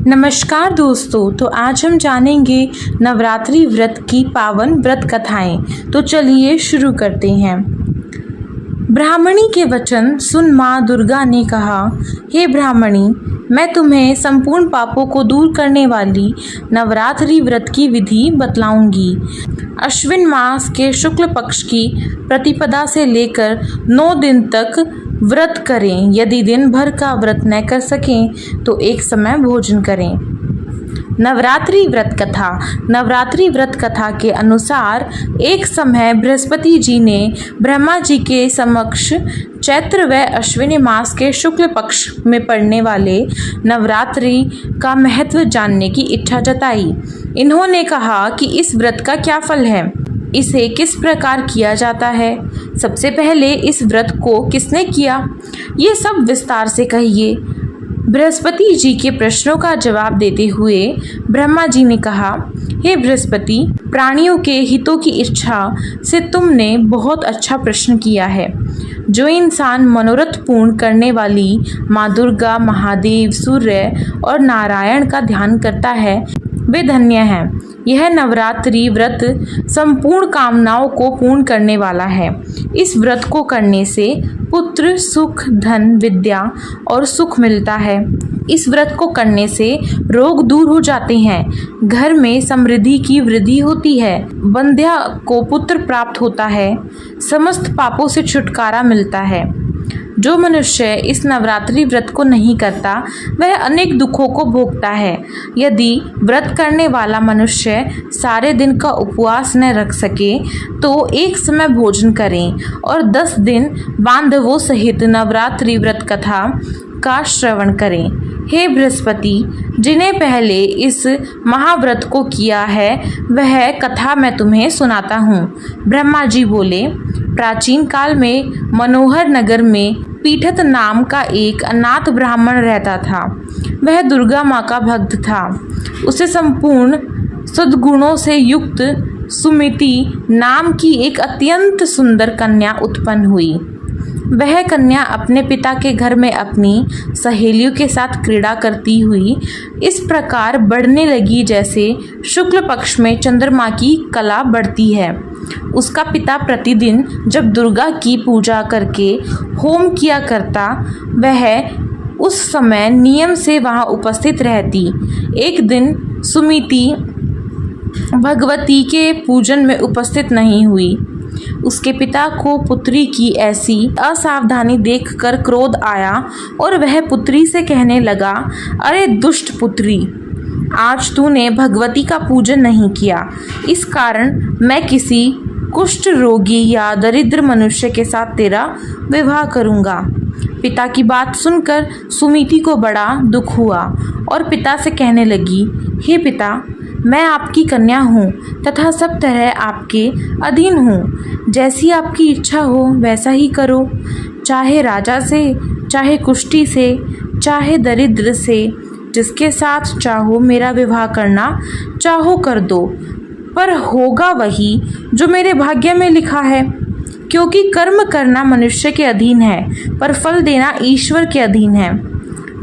नमस्कार दोस्तों, तो आज हम जानेंगे नवरात्रि व्रत की पावन व्रत कथाएं। तो चलिए शुरू करते हैं। ब्राह्मणी के वचन सुन माँ दुर्गा ने कहा, हे ब्राह्मणी, मैं तुम्हें संपूर्ण पापों को दूर करने वाली नवरात्रि व्रत की विधि बतलाऊंगी। अश्विन मास के शुक्ल पक्ष की प्रतिपदा से लेकर 9 दिन तक व्रत करें। यदि दिन भर का व्रत न कर सकें तो एक समय भोजन करें। नवरात्रि व्रत कथा। नवरात्रि व्रत कथा के अनुसार एक समय बृहस्पति जी ने ब्रह्मा जी के समक्ष चैत्र व अश्विनी मास के शुक्ल पक्ष में पड़ने वाले नवरात्रि का महत्व जानने की इच्छा जताई। इन्होंने कहा कि इस व्रत का क्या फल है, इसे किस प्रकार किया जाता है, सबसे पहले इस व्रत को किसने किया, ये सब विस्तार से कहिए। बृहस्पति जी के प्रश्नों का जवाब देते हुए ब्रह्मा जी ने कहा, हे बृहस्पति, प्राणियों के हितों की इच्छा से तुमने बहुत अच्छा प्रश्न किया है। जो इंसान मनोरथ पूर्ण करने वाली माँ दुर्गा, महादेव, सूर्य और नारायण का ध्यान करता है वे धन्य हैं। यह नवरात्रि व्रत संपूर्ण कामनाओं को पूर्ण करने वाला है। इस व्रत को करने से पुत्र, सुख, धन, विद्या और सुख मिलता है। इस व्रत को करने से रोग दूर हो जाते हैं, घर में समृद्धि की वृद्धि होती है, बंध्या को पुत्र प्राप्त होता है, समस्त पापों से छुटकारा मिलता है। जो मनुष्य इस नवरात्रि व्रत को नहीं करता वह अनेक दुखों को भोगता है। यदि व्रत करने वाला मनुष्य सारे दिन का उपवास न रख सके तो एक समय भोजन करें और 10 दिन बांधवों सहित नवरात्रि व्रत कथा का श्रवण करें। हे बृहस्पति, जिन्हें पहले इस महाव्रत को किया है वह कथा मैं तुम्हें सुनाता हूँ। ब्रह्मा जी बोले, प्राचीन काल में मनोहर नगर में पीठत नाम का एक अनाथ ब्राह्मण रहता था। वह दुर्गा माँ का भक्त था। उसे संपूर्ण सद्गुणों से युक्त सुमिति नाम की एक अत्यंत सुंदर कन्या उत्पन्न हुई। वह कन्या अपने पिता के घर में अपनी सहेलियों के साथ क्रीड़ा करती हुई इस प्रकार बढ़ने लगी जैसे शुक्ल पक्ष में चंद्रमा की कला बढ़ती है। उसका पिता प्रतिदिन जब दुर्गा की पूजा करके होम किया करता वह उस समय नियम से वहां उपस्थित रहती। एक दिन सुमिति भगवती के पूजन में उपस्थित नहीं हुई। उसके पिता को पुत्री की ऐसी असावधानी देखकर क्रोध आया और वह पुत्री से कहने लगा, अरे दुष्ट पुत्री, आज तूने भगवती का पूजन नहीं किया, इस कारण मैं किसी कुष्ठ रोगी या दरिद्र मनुष्य के साथ तेरा विवाह करूंगा। पिता की बात सुनकर सुमिति को बड़ा दुख हुआ और पिता से कहने लगी, हे पिता, मैं आपकी कन्या हूँ तथा सब तरह आपके अधीन हूँ। जैसी आपकी इच्छा हो वैसा ही करो, चाहे राजा से, चाहे कुष्ठी से, चाहे दरिद्र से, जिसके साथ चाहो मेरा विवाह करना चाहो कर दो, पर होगा वही जो मेरे भाग्य में लिखा है। क्योंकि कर्म करना मनुष्य के अधीन है पर फल देना ईश्वर के अधीन है।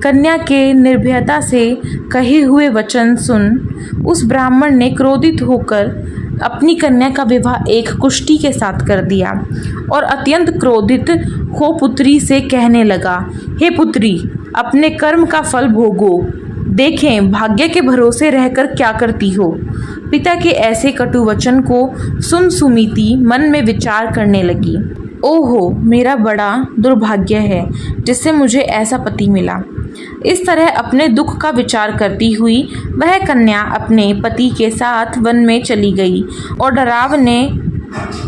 कन्या के निर्भयता से कहे हुए वचन सुन उस ब्राह्मण ने क्रोधित होकर अपनी कन्या का विवाह एक कुष्ठी के साथ कर दिया और अत्यंत क्रोधित हो पुत्री से कहने लगा, हे पुत्री, अपने कर्म का फल भोगो, देखें भाग्य के भरोसे रहकर क्या करती हो। पिता के ऐसे कटु वचन को सुन सुमिति मन में विचार करने लगी, ओहो, मेरा बड़ा दुर्भाग्य है जिससे मुझे ऐसा पति मिला। इस तरह अपने दुख का विचार करती हुई वह कन्या अपने पति के साथ वन में चली गई और डरावने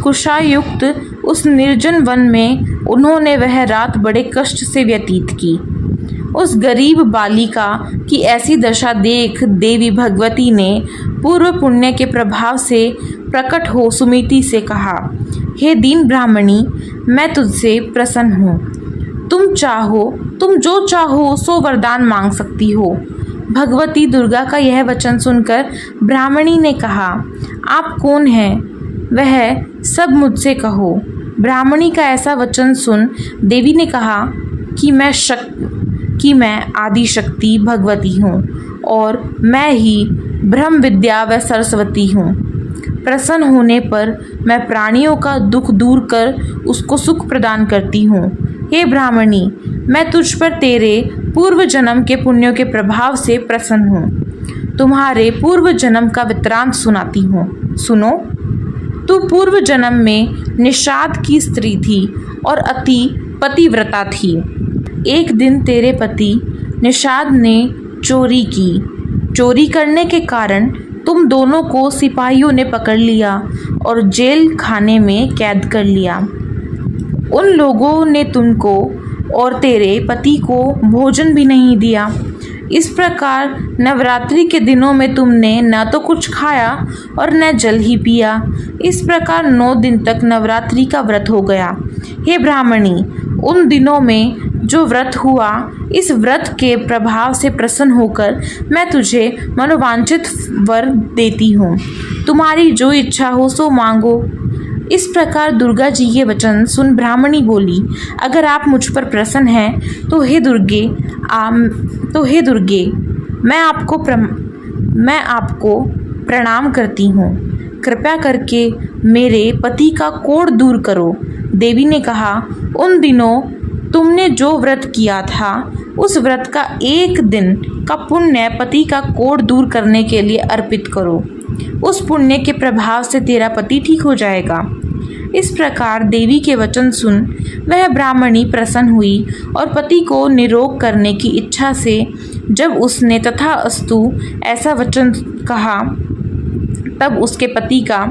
कुशायुक्त उस निर्जन वन में उन्होंने वह रात बड़े कष्ट से व्यतीत की। उस गरीब बालिका की ऐसी दशा देख देवी भगवती ने पूर्व पुण्य के प्रभाव से प्रकट हो सुमिति से कहा, हे दीन ब्राह्मणी, मैं तुझसे प्रसन्न हूँ। तुम जो चाहो सो वरदान मांग सकती हो। भगवती दुर्गा का यह वचन सुनकर ब्राह्मणी ने कहा, आप कौन हैं? वह सब मुझसे कहो। ब्राह्मणी का ऐसा वचन सुन देवी ने कहा कि मैं आदि शक्ति भगवती हूँ और मैं ही ब्रह्म विद्या व सरस्वती हूँ। प्रसन्न होने पर मैं प्राणियों का दुख दूर कर उसको सुख प्रदान करती हूँ। हे ब्राह्मणी, मैं तुझ पर तेरे पूर्व जन्म के पुण्यों के प्रभाव से प्रसन्न हूँ। तुम्हारे पूर्व जन्म का वृत्तांत सुनाती हूँ, सुनो। तू पूर्व जन्म में निषाद की स्त्री थी और अति पतिव्रता थी। एक दिन तेरे पति निषाद ने चोरी की। चोरी करने के कारण तुम दोनों को सिपाहियों ने पकड़ लिया और जेल खाने में कैद कर लिया। उन लोगों ने तुमको और तेरे पति को भोजन भी नहीं दिया। इस प्रकार नवरात्रि के दिनों में तुमने न तो कुछ खाया और न जल ही पिया। इस प्रकार 9 दिन तक नवरात्रि का व्रत हो गया। हे ब्राह्मणी, उन दिनों में जो व्रत हुआ, इस व्रत के प्रभाव से प्रसन्न होकर मैं तुझे मनोवांछित वर देती हूँ। तुम्हारी जो इच्छा हो सो मांगो। इस प्रकार दुर्गा जी के वचन सुन ब्राह्मणी बोली, अगर आप मुझ पर प्रसन्न हैं तो हे दुर्गे मैं आपको प्रणाम करती हूँ। कृपया करके मेरे पति का कोढ़ दूर करो। देवी ने कहा, उन दिनों तुमने जो व्रत किया था उस व्रत का 1 दिन का पुण्य पति का कोढ़ दूर करने के लिए अर्पित करो। उस पुण्य के प्रभाव से तेरा पति ठीक हो जाएगा। इस प्रकार देवी के वचन सुन वह ब्राह्मणी प्रसन्न हुई और पति को निरोग करने की इच्छा से जब उसने तथास्तु ऐसा वचन कहा, तब उसके पति का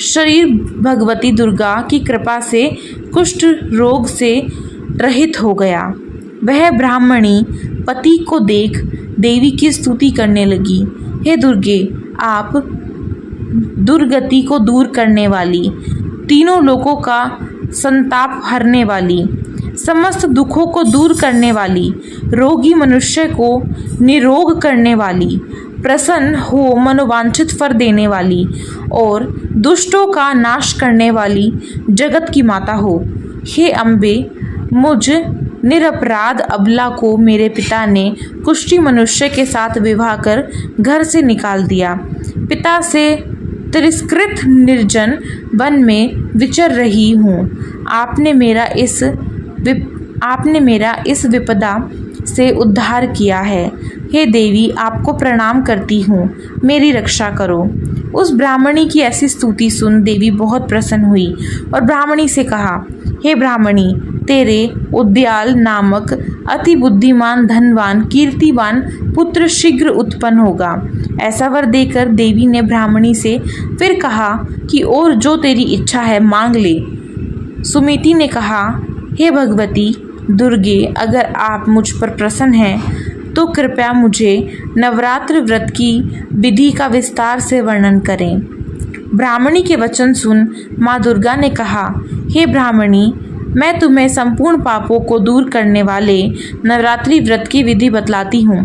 शरीर भगवती दुर्गा की कृपा से कुष्ठ रोग से रहित हो गया। वह ब्राह्मणी पति को देख देवी की स्तुति करने लगी, हे दुर्गे, आप दुर्गति को दूर करने वाली, तीनों लोकों का संताप हरने वाली, समस्त दुखों को दूर करने वाली, रोगी मनुष्य को निरोग करने वाली, प्रसन्न हो मनोवांछित फल देने वाली और दुष्टों का नाश करने वाली जगत की माता हो। हे अम्बे, मुझ निरपराध अबला को मेरे पिता ने कुष्ठी मनुष्य के साथ विवाह कर घर से निकाल दिया। पिता से तिरस्कृत निर्जन वन में विचर रही हूँ। आपने मेरा इस विपदा से उद्धार किया है। हे देवी, आपको प्रणाम करती हूँ, मेरी रक्षा करो। उस ब्राह्मणी की ऐसी स्तुति सुन देवी बहुत प्रसन्न हुई और ब्राह्मणी से कहा, हे ब्राह्मणी, तेरे उद्याल नामक अति बुद्धिमान, धनवान, कीर्तिवान पुत्र शीघ्र उत्पन्न होगा। ऐसा वर देकर देवी ने ब्राह्मणी से फिर कहा कि और जो तेरी इच्छा है मांग ले। सुमिति ने कहा, हे भगवती दुर्गे, अगर आप मुझ पर प्रसन्न हैं तो कृपया मुझे नवरात्र व्रत की विधि का विस्तार से वर्णन करें। ब्राह्मणी के वचन सुन माँ दुर्गा ने कहा, हे ब्राह्मणी, मैं तुम्हें संपूर्ण पापों को दूर करने वाले नवरात्रि व्रत की विधि बतलाती हूँ।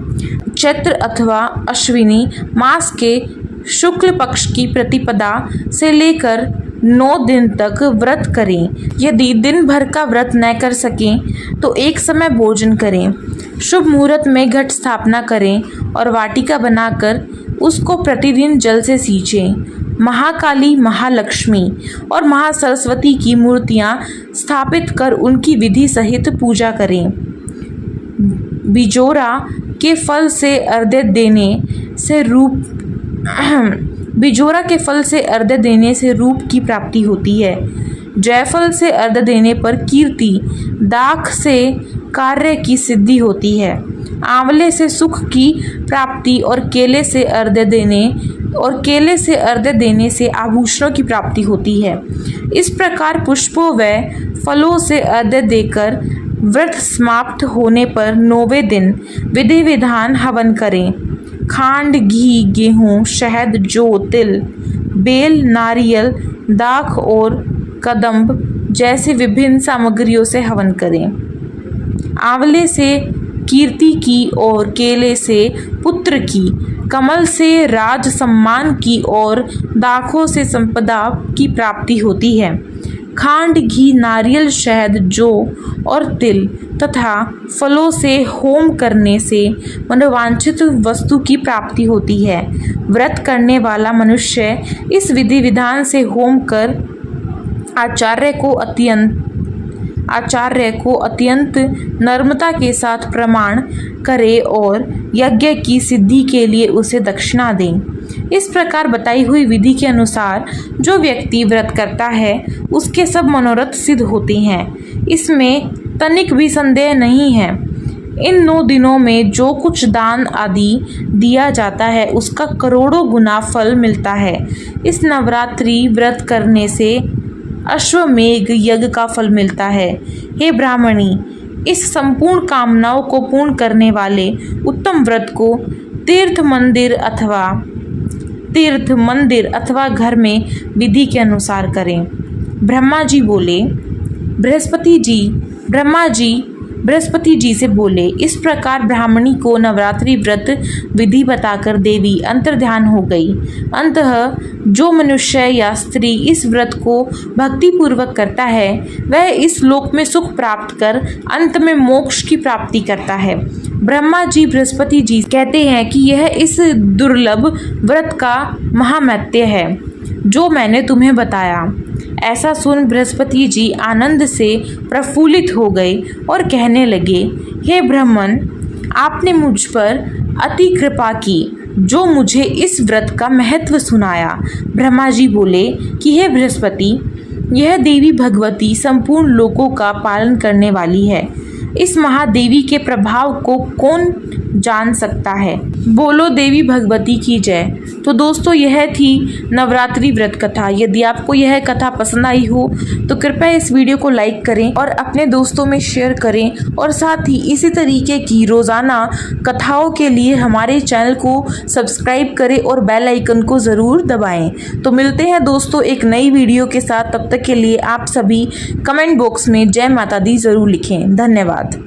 चैत्र अथवा अश्विनी मास के शुक्ल पक्ष की प्रतिपदा से लेकर 9 दिन तक व्रत करें। यदि दिन भर का व्रत न कर सकें तो एक समय भोजन करें। शुभ मुहूर्त में घट स्थापना करें और वाटिका बनाकर उसको प्रतिदिन जल से सींचें। महाकाली, महालक्ष्मी और महासरस्वती की मूर्तियां स्थापित कर उनकी विधि सहित पूजा करें। बिजोरा के फल से अर्घ्य देने से रूप की प्राप्ति होती है। जयफल से अर्घ्य देने पर कीर्ति, दाख से कार्य की सिद्धि होती है। आंवले से सुख की प्राप्ति और केले से अर्घ्य देने से आभूषणों की प्राप्ति होती है। इस प्रकार पुष्पों व फलों से अर्घ्य देकर व्रत समाप्त होने पर 9वें दिन विधि विधान हवन करें। खांड, घी, गेहूँ, शहद, जौ, तिल, बेल, नारियल, दाख और कदम्ब जैसे विभिन्न सामग्रियों से हवन करें। आंवले से कीर्ति की और केले से पुत्र की, कमल से राज सम्मान की और दाखों से संपदा की प्राप्ति होती है। खांड, घी, नारियल, शहद, जौ और तिल तथा फलों से होम करने से मनोवांछित वस्तु की प्राप्ति होती है। व्रत करने वाला मनुष्य इस विधि विधान से होम कर आचार्य को अत्यंत नम्रता के साथ प्रणाम करे और यज्ञ की सिद्धि के लिए उसे दक्षिणा दें। इस प्रकार बताई हुई विधि के अनुसार जो व्यक्ति व्रत करता है उसके सब मनोरथ सिद्ध होते हैं। इसमें तनिक भी संदेह नहीं है। इन 9 दिनों में जो कुछ दान आदि दिया जाता है उसका करोड़ों गुना फल मिलता है। इस नवरात्रि व्रत करने से अश्वमेघ यज्ञ का फल मिलता है। हे ब्राह्मणी, इस संपूर्ण कामनाओं को पूर्ण करने वाले उत्तम व्रत को तीर्थ मंदिर अथवा घर में विधि के अनुसार करें। ब्रह्मा जी बृहस्पति जी से बोले। इस प्रकार ब्राह्मणी को नवरात्रि व्रत विधि बताकर देवी अंतर्ध्यान हो गई। अंततः जो मनुष्य या स्त्री इस व्रत को भक्ति पूर्वक करता है वह इस लोक में सुख प्राप्त कर अंत में मोक्ष की प्राप्ति करता है। ब्रह्मा जी बृहस्पति जी कहते हैं कि यह इस दुर्लभ व्रत का महामहत्व है जो मैंने तुम्हें बताया। ऐसा सुन बृहस्पति जी आनंद से प्रफुल्लित हो गए और कहने लगे, हे ब्राह्मण, आपने मुझ पर अति कृपा की जो मुझे इस व्रत का महत्व सुनाया। ब्रह्मा जी बोले कि हे बृहस्पति, यह देवी भगवती संपूर्ण लोकों का पालन करने वाली है। इस महादेवी के प्रभाव को कौन जान सकता है। बोलो देवी भगवती की जय। तो दोस्तों, यह थी नवरात्रि व्रत कथा। यदि आपको यह कथा पसंद आई हो तो कृपया इस वीडियो को लाइक करें और अपने दोस्तों में शेयर करें और साथ ही इसी तरीके की रोज़ाना कथाओं के लिए हमारे चैनल को सब्सक्राइब करें और बेल आइकन को ज़रूर दबाएं। तो मिलते हैं दोस्तों एक नई वीडियो के साथ। तब तक के लिए आप सभी कमेंट बॉक्स में जय माता दी ज़रूर लिखें। धन्यवाद।